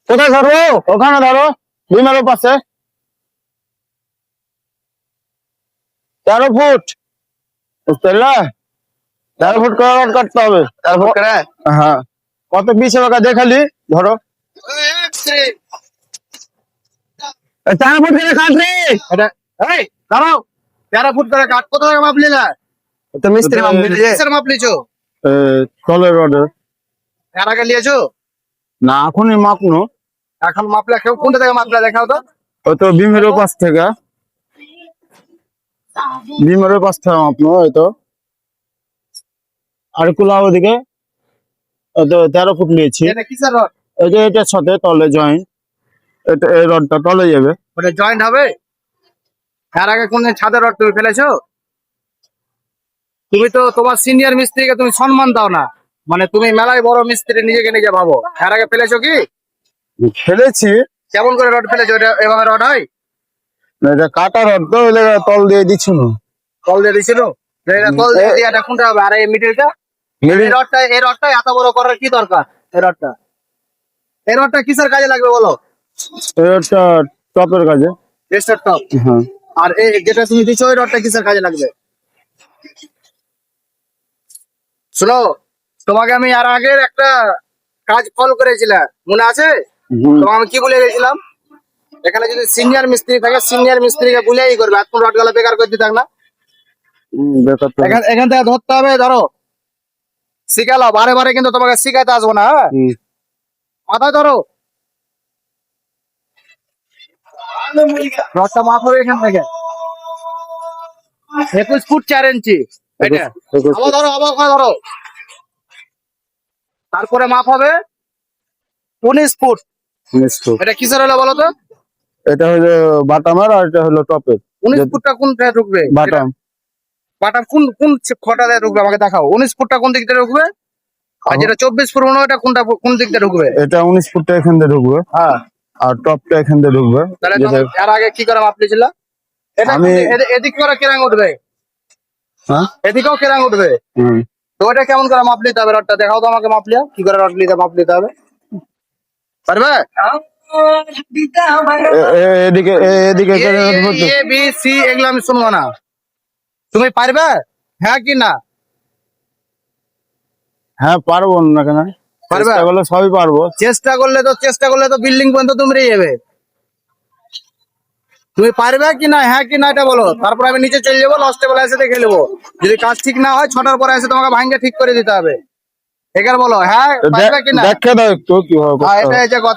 কোথায় ধরো? ওখানে ধরো, বিমারের পাশে। 13 ফুট, বুঝতে পারলে? 13 ফুট করে রড কাটতে হবে। 13 ফুট করে? হ্যাঁ। কত 20 টাকা দেখালি, ধরো। 13 ফুট করে কাট রে। এই দাঁড়াও, 13 ফুট করে কাট। কত টাকা মাপলি না? তো মিস্ত্রি মাপ দিলে যে কিসের মাপ লিছো? তলের রডের। এর আগে লিয়েছো? না, এখনই মাপনো। এখন মাপলে কেউ কোনটা থেকে মাপলে দেখাও তো। ওই তো বিমেরও পাশ থেকে, বিমেরও পাশ থেকে মাপনো। ওই তো আর কুলা ওদিকে 13 ফুট নিয়েছি। এটা কিসের রড? এই যে এটার সাথে তলে জয়েন্ট, এটা এই রডটা তলে যাবে। ওটা জয়েন্ট হবে? এর আগে কোন ছাদের রড তুমি ফেলেছো? তুমি তো তোমার সিনিয়র মিস্ত্রিকে তুমি সম্মান দাও না, মানে তুমি মেলায় বড় মিস্ত্রি নিজেকে নিজে ভাবো। এর আগে ফেলেছো কি? ফেলেছি। কেমন করে রড ফেলেছো? এটা এভাবে রড হয়? এটা কাটা রড তো, ওই জায়গায় তল দিয়ে দিচ্ছি না। কল দিয়ে দিছিল? এটা কল দিয়ে দিয়ে এটা কোনটা হবে? আর এই মিডিলটা? এই রডটা এত বড় করার কি দরকার? এই রডটা কিসের কাজে লাগবে বলো? এটা টপের কাজে। রেস্টার টপ। হ্যাঁ। আর এই যেটা তুমি দিছো ওই রডটা কিসের কাজে লাগবে? শোনো, তোমাকে আমি আর আগের একটা কাজ কল করেছিলাম, মনে আছে? তোমাকে আমি কি বলে গেছিলাম? এখানে যদি সিনিয়র মিস্ত্রি থাকে, সিনিয়র মিস্ত্রিকে বলেই করবে। আর কোন রড গুলো বেকার করে দিতে না। বেকার তো। এখান থেকে ধরতে হবে, ধরো শিখালো। বারে বারে কিন্তু তোমাকে শিখাইতে আসবো না। হ্যাঁ, মাথায় ধরো। রডটা মাপ হবে এখান থেকে 21 ফুট 4 ইঞ্চি। এটা আবার ধরো, আবার ওখানে ধরো। তারপরে মাপ হবে 19 ফুট। এটা কিসের হলো বলো তো? এটা হলো বাটামের, আর এটা হলো টপের। 19 ফুটটা কোনটা ঢুকবে? বাটাম। বাটাম কোন কোন খটাতে ঢুকবে আমাকে দেখাও। 19 ফুটটা কোন দিক দিয়ে ঢুকবে? আর যেটা 24 ফুট মনে হয় এটা কোনটা কোন দিক দিয়ে ঢুকবে? এটা 19 ফুটটা এখান দিয়ে ঢুকবে, হ্যাঁ। আর টপটা এখান দিয়ে ঢুকবে। তাহলে এর আগে কি করে মাপ নিয়েছিল? এটা এদিক করে কেরাং উঠবে, হ্যাঁ, এদিকেও কেরাং উঠবে। তো ওটা কেমন করে মাপ নিতে হবে? রডটা দেখাও তো আমাকে, মাপ লিয়া কি করে রড নিতে মাপ নিতে হবে, পারবে? এদিকে এদিকে এ বি সি এগুলো আমি শুনবো না। তুমি পারবে? হ্যাঁ কি না? হ্যাঁ, পারবো না কেন? পারবে? চেষ্টা করলে সবই পারবো। চেষ্টা করলে তো বিল্ডিং পর্যন্ত তুমি যাবে। তুমি পারবে কি না, হ্যাঁ কি না এটা বলো। তারপর আমি নিচে চলে যাবো, লাস্টে বেলা এসে দেখে নেবো। যদি কাজ ঠিক না হয় 6টার পরে এসে তোমাকে ভাঙ্গে ঠিক করে দিতে হবে। এবার বলো হ্যাঁ পারবে কি না। দেখে দাও একটু কিভাবে করতে হবে। এটাই যে কথা।